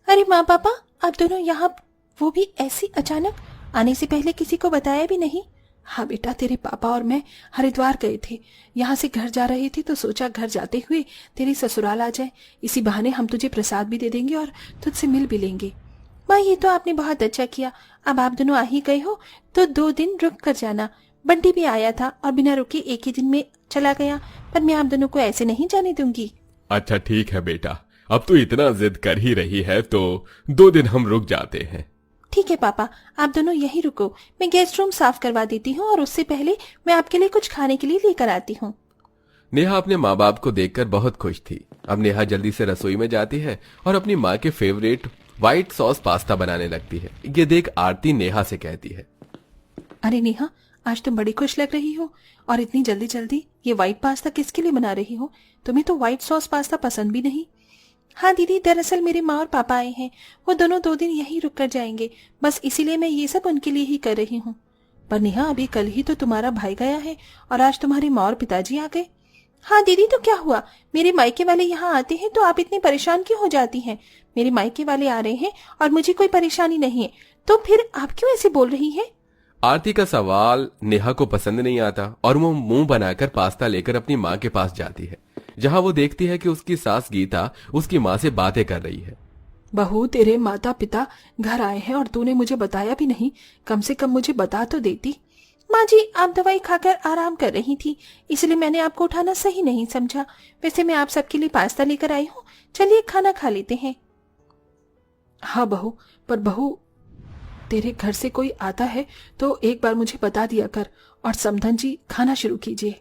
अरे माँ पापा, आप दोनों यहाँ, वो भी ऐसी अचानक, आने से पहले किसी को बताया भी नहीं। हाँ बेटा, तेरे पापा और मैं हरिद्वार गए थे, यहाँ से घर जा रहे थे तो सोचा घर जाते हुए तेरी ससुराल आ जाए, इसी बहाने हम तुझे प्रसाद भी दे देंगे और तुझसे मिल भी लेंगे। माँ ये तो आपने बहुत अच्छा किया। अब आप दोनों आ ही गए हो तो 2 दिन रुक कर जाना। बंटी भी आया था और बिना रुके एक ही दिन में चला गया, पर मैं आप दोनों को ऐसे नहीं जाने दूंगी। अच्छा ठीक है बेटा, अब तो इतना जिद कर ही रही है तो 2 दिन हम रुक जाते हैं। ठीक है पापा, आप दोनों यहीं रुको, मैं गेस्ट रूम साफ करवा देती हूँ और उससे पहले मैं आपके लिए कुछ खाने के लिए लेकर आती हूँ। नेहा अपने माँ बाप को देखकर बहुत खुश थी। अब नेहा जल्दी से रसोई में जाती है और अपनी माँ के फेवरेट व्हाइट सॉस पास्ता बनाने लगती है। ये देख आरती नेहा से कहती है, अरे नेहा, आज तुम बड़ी खुश लग रही हो, और इतनी जल्दी जल्दी ये व्हाइट पास्ता किसके लिए बना रही हो? तुम्हें तो व्हाइट सॉस पास्ता पसंद भी नहीं। हाँ दीदी, दरअसल मेरे माँ और पापा आए हैं, वो दोनों 2 दिन यहीं रुक कर जाएंगे, बस इसीलिए मैं ये सब उनके लिए ही कर रही हूँ। पर नेहा, अभी कल ही तो तुम्हारा भाई गया है और आज तुम्हारी माँ और पिताजी आ गए। हाँ दीदी, तो क्या हुआ? मेरे मायके वाले यहाँ आते हैं तो आप इतनी परेशान क्यों हो जाती हैं? मेरे मायके वाले आ रहे हैं और मुझे कोई परेशानी नहीं है, तो फिर आप क्यों ऐसे बोल रही हैं? आरती का सवाल नेहा को पसंद नहीं आता और वो मुंह बनाकर पास्ता लेकर अपनी माँ के पास जाती है, जहाँ वो देखती है कि उसकी सास गीता उसकी माँ से बातें कर रही है। बहू, तेरे माता पिता घर आए हैं और तूने मुझे बताया भी नहीं, कम से कम मुझे बता तो देती। माँ जी, आप दवाई खाकर आराम कर रही थी, इसलिए मैंने आपको उठाना सही नहीं समझा। वैसे मैं आप सबके लिए पास्ता लेकर आई हूँ, चलिए खाना खा लेते हैं। हाँ बहू, पर बहू, तेरे घर से कोई आता है तो एक बार मुझे बता दिया कर, और समधन जी खाना शुरू कीजिए।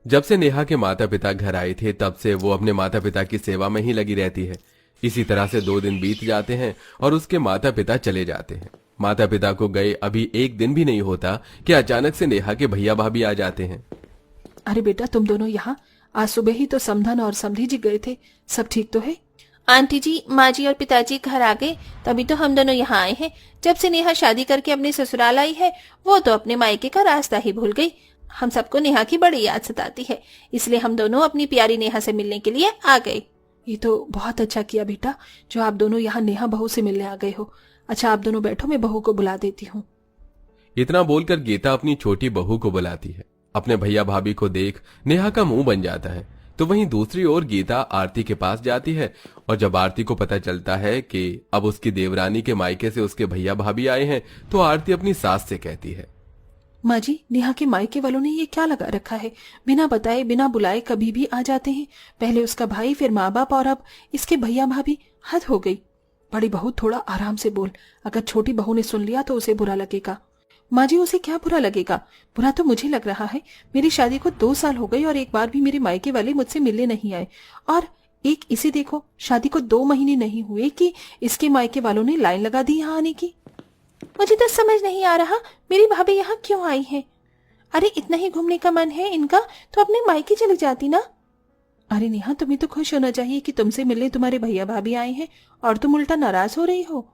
जब से नेहा के माता पिता घर आए थे तब से वो अपने माता पिता की सेवा में ही लगी रहती है। इसी तरह से 2 दिन बीत जाते हैं और उसके माता पिता चले जाते हैं। माता पिता को गए अभी 1 दिन भी नहीं होता कि अचानक से नेहा के भैया भाभी आ जाते हैं। अरे बेटा, तुम दोनों यहाँ? आज सुबह ही तो समधन और समधी जी गए थे, सब ठीक तो है? आंटी जी, माँ जी और पिताजी घर आ गए, तभी तो हम दोनों यहाँ आए हैं। जब से नेहा शादी करके अपने ससुराल आई है, वो तो अपने मायके का रास्ता ही भूल गई। हम सबको नेहा की बड़ी याद सताती है, इसलिए हम दोनों अपनी प्यारी नेहा से मिलने के लिए आ गए। ये तो बहुत अच्छा किया बेटा, जो आप दोनों यहाँ नेहा बहू से मिलने आ गए हो। अच्छा, आप दोनों बैठो, मैं बहू को बुला देती हूँ। इतना बोलकर गीता अपनी छोटी बहू को बुलाती है। अपने भैया भाभी को देख नेहा का मुंह बन जाता है। तो वहीं दूसरी ओर गीता आरती के पास जाती है और जब आरती को पता चलता है कि अब उसकी देवरानी के मायके से उसके भैया भाभी आए हैं तो आरती अपनी सास से कहती है, माँ जी, नेहा के मायके वालों ने ये क्या लगा रखा है? बिना बताए बिना बुलाए कभी भी आ जाते हैं। पहले उसका भाई, फिर माँ बाप और अब इसके भैया भाभी। हद हो गई। बड़ी बहू, थोड़ा आराम से बोल, अगर छोटी बहू ने सुन लिया तो उसे बुरा लगेगा। माँ जी, उसे क्या बुरा लगेगा? बुरा तो मुझे लग रहा है। मेरी शादी को 2 साल हो गए और एक बार भी मेरे मायके वाले मुझसे मिलने नहीं आए, और एक इसे देखो, शादी को 2 महीने नहीं हुए कि इसके मायके वालों ने लाइन लगा दी यहाँ आने की। मुझे तो समझ नहीं आ रहा, मेरी भाभी यहाँ क्यों आई है? अरे इतना ही घूमने का मन है इनका तो अपने मायके चली जाती ना। अरे नेहा, तुम्हें तो खुश होना चाहिए कि तुमसे मिलने तुम्हारे भैया भाभी आए हैं, और तुम उल्टा नाराज हो रही हो।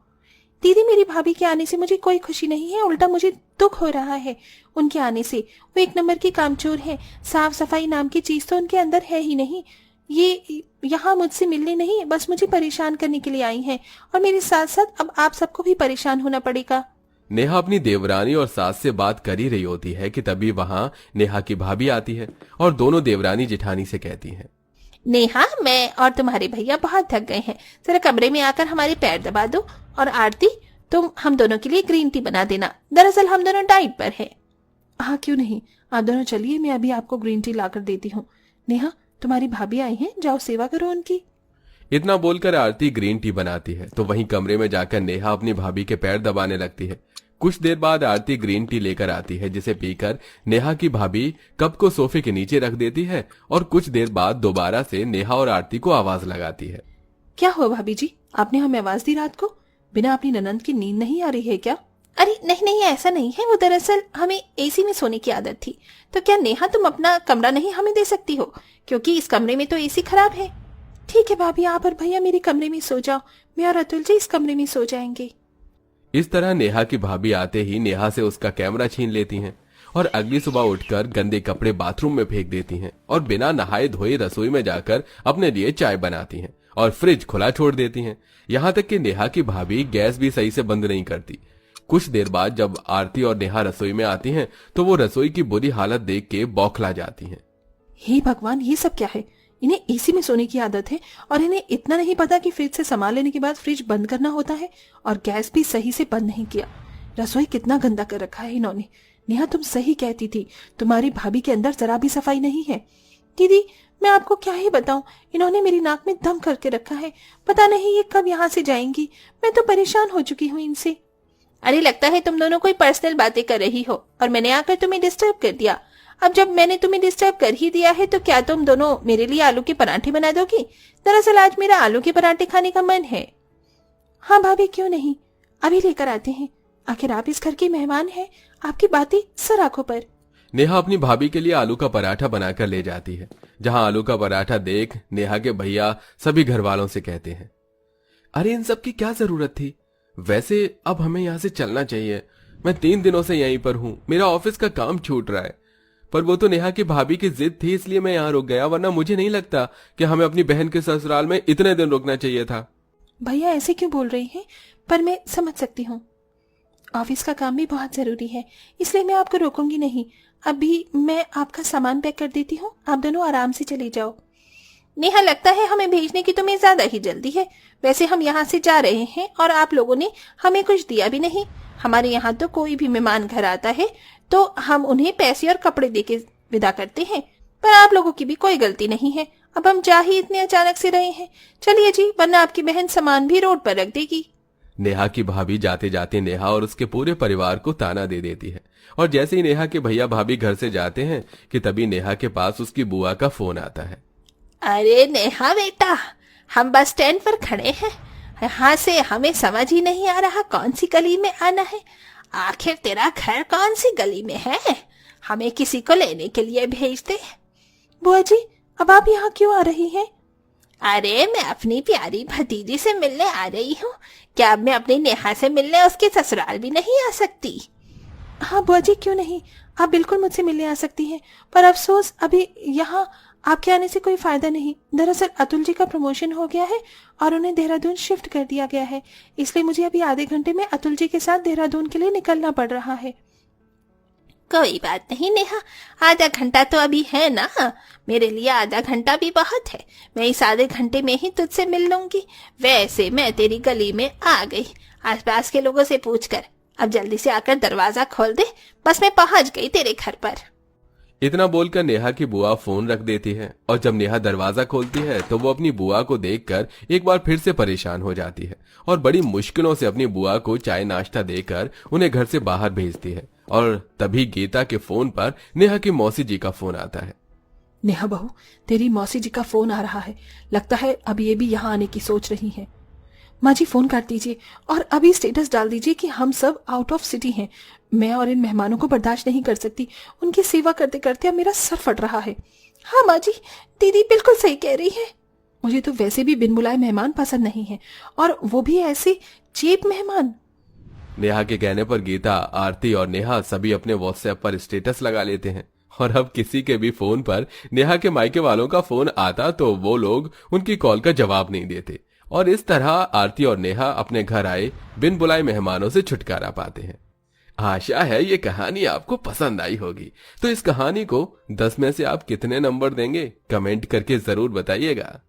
दीदी, मेरी भाभी के आने से मुझे कोई खुशी नहीं है, उल्टा मुझे दुख हो रहा है उनके आने से। वो 1 नंबर की कामचोर है, साफ सफाई नाम की चीज तो उनके अंदर है ही नहीं। ये यहाँ मुझसे मिलने नहीं, बस मुझे परेशान करने के लिए आई हैं, और मेरे साथ साथ अब आप सबको भी परेशान होना पड़ेगा। नेहा अपनी देवरानी और सास से बात कर ही रही होती है कि तभी वहाँ नेहा की भाभी आती है और दोनों देवरानी जेठानी से कहती हैं, नेहा, मैं और तुम्हारे भैया बहुत थक गए हैं, जरा कमरे में आकर हमारे पैर दबा दो। और आरती, तुम हम दोनों के लिए ग्रीन टी बना देना, दरअसल हम दोनों डाइट पर हैं। हाँ क्यों नहीं, आप दोनों चलिए, मैं अभी आपको ग्रीन टी लाकर देती हूँ। नेहा, तुम्हारी भाभी आई हैं, जाओ सेवा करो उनकी। इतना बोलकर आरती ग्रीन टी बनाती है तो वहीं कमरे में जाकर नेहा अपनी भाभी के पैर दबाने लगती है। कुछ देर बाद आरती ग्रीन टी लेकर आती है जिसे पीकर नेहा की भाभी कप को सोफे के नीचे रख देती है और कुछ देर बाद दोबारा से नेहा और आरती को आवाज लगाती है। क्या हुआ भाभी जी, आपने हमें आवाज दी रात को? बिना अपनी ननंद की नींद नहीं आ रही है क्या? अरे नहीं नहीं, ऐसा नहीं है, वो दरअसल हमें एसी में सोने की आदत थी। तो क्या नेहा, तुम अपना कमरा नहीं हमें दे सकती हो, क्योंकि इस कमरे में तो एसी खराब है। ठीक है भाभी, आप और भैया मेरे कमरे में सो जाओ, मैं और अतुल जी इस कमरे में सो जाएंगे। इस तरह नेहा की भाभी आते ही नेहा से उसका कैमरा छीन लेती हैं और अगली सुबह उठकर गंदे कपड़े बाथरूम में फेंक देती हैं और बिना नहाए धोए रसोई में जाकर अपने लिए चाय बनाती हैं और फ्रिज खुला छोड़ देती हैं। यहाँ तक कि नेहा की भाभी गैस भी सही से बंद नहीं करती। कुछ देर बाद जब आरती और नेहा रसोई में आती हैं तो वो रसोई की बुरी हालत देख के बौखला जाती हैं। हे भगवान, ये सब क्या है? इन्हें एसी में सोने की आदत है और इन्हें इतना नहीं पता कि फ्रिज से सामान लेने के बाद फ्रिज बंद करना होता है, और गैस भी सही से बंद नहीं किया। रसोई कितना गंदा कर रखा है इन्होंने। नेहा, तुम सही कहती थी, तुम्हारी भाभी के अंदर जरा भी सफाई नहीं है। दीदी, मैं आपको क्या ही बताऊं, इन्होंने मेरी नाक में दम करके रखा है। पता नहीं ये कब यहाँ से जाएंगी। मैं तो परेशान हो चुकी हूँ इनसे। अरे, लगता है तुम दोनों कोई पर्सनल बातें कर रही हो और मैंने आकर तुम्हें डिस्टर्ब कर दिया। अब जब मैंने तुम्हें डिस्टर्ब कर ही दिया है तो क्या तुम दोनों मेरे लिए आलू के पराठे बना दोगी? दरअसल आज मेरा आलू के पराठे खाने का मन है। हाँ भाभी, क्यों नहीं, अभी लेकर आते हैं। आखिर आप इस घर के मेहमान हैं, आपकी बातें सर आंखों पर। नेहा अपनी भाभी के लिए आलू का पराठा बनाकर ले जाती है। जहां आलू का पराठा देख नेहा के भैया सभी घर वालों से कहते हैं, अरे इन सब की क्या जरूरत थी? वैसे अब हमें यहाँ से चलना चाहिए। मैं 3 दिनों से यहीं पर हूँ, मेरा ऑफिस का काम छूट रहा है। पर वो तो नेहा की भाभी की जिद थी, इसलिए मैं यहाँ रुक गया, वरना मुझे नहीं लगता कि हमें अपनी बहन के ससुराल में इतने दिन रुकना चाहिए था। भैया ऐसे क्यों बोल रही हैं? पर मैं समझ सकती हूँ, ऑफिस का काम भी बहुत जरूरी है, इसलिए मैं आपको रोकूंगी नहीं। अभी मैं आपका सामान पैक कर देती हूँ, आप दोनों आराम से चले जाओ। नेहा, लगता है हमें भेजने की तुम्हें ज्यादा ही जल्दी है। वैसे हम यहाँ से जा रहे हैं और आप लोगों ने हमें कुछ दिया भी नहीं। हमारे यहाँ तो कोई भी मेहमान घर आता है तो हम उन्हें पैसे और कपड़े देके विदा करते हैं, पर आप लोगों की भी कोई गलती नहीं है। अब हम जा ही इतने अचानक से रहे हैं। चलिए जी, वरना आपकी बहन सामान भी रोड पर रख देगी। नेहा की भाभी जाते जाते नेहा और उसके पूरे परिवार को ताना दे देती है। और जैसे ही नेहा के भैया भाभी घर से जाते हैं कि तभी नेहा के पास उसकी बुआ का फोन आता है। अरे नेहा बेटा, हम बस स्टैंड पर खड़े हैं। यहाँ से हमें समझ ही नहीं आ रहा कौन सी गली में आना है। आखिर तेरा घर कौन सी गली में है? हमें किसी को लेने के लिए भेज दे। बुआ जी, अब आप यहाँ क्यों आ रही हैं? अरे, मैं अपनी प्यारी भतीजी से मिलने आ रही हूँ। क्या अब मैं अपनी नेहा से मिलने उसके ससुराल भी नहीं आ सकती? हाँ बुआ जी, क्यों नहीं, आप बिल्कुल मुझसे मिलने आ सकती हैं। पर अफसोस अभी यहाँ आपके आने से कोई फायदा नहीं। दरअसल अतुल जी का प्रमोशन हो गया है और उन्हें देहरादून शिफ्ट कर दिया गया है, इसलिए मुझे अभी आधे घंटे में अतुल जी के साथ देहरादून के लिए निकलना पड़ रहा है। कोई बात नहीं नेहा, आधा घंटा तो अभी है ना। मेरे लिए आधा घंटा भी बहुत है। मैं इस आधे घंटे में ही तुझसे मिल लूंगी। वैसे मैं तेरी गली में आ गई, आसपास के लोगों से पूछकर। अब जल्दी से आकर दरवाजा खोल दे, बस मैं पहुंच गई तेरे घर पर। इतना बोलकर नेहा की बुआ फोन रख देती है और जब नेहा दरवाजा खोलती है तो वो अपनी बुआ को देखकर एक बार फिर से परेशान हो जाती है और बड़ी मुश्किलों से अपनी बुआ को चाय नाश्ता देकर उन्हें घर से बाहर भेजती है। और तभी गीता के फोन पर नेहा की मौसी जी का फोन आता है। नेहा बहू, तेरी मौसी जी का फोन आ रहा है। लगता है अब ये भी यहाँ आने की सोच रही हैं। माँ जी, फोन काट दीजिए और अभी स्टेटस डाल दीजिए कि हम सब आउट ऑफ सिटी हैं। मैं और इन मेहमानों को बर्दाश्त नहीं कर सकती। उनकी सेवा करते करते अब मेरा सर फट रहा है। हाँ माँ जी, दीदी बिल्कुल सही कह रही है। मुझे तो वैसे भी बिन बुलाए मेहमान पसंद नहीं है, और वो भी ऐसे चीप मेहमान। नेहा के कहने पर गीता, आरती और नेहा सभी अपने व्हाट्सएप पर स्टेटस लगा लेते हैं। और अब किसी के भी फोन पर नेहा के मायके वालों का फोन आता तो वो लोग उनकी कॉल का जवाब नहीं देते। और इस तरह आरती और नेहा अपने घर आए बिन बुलाए मेहमानों से छुटकारा पाते हैं। आशा है ये कहानी आपको पसंद आई होगी। तो इस कहानी को 10 में से आप कितने नंबर देंगे, कमेंट करके जरूर बताइएगा।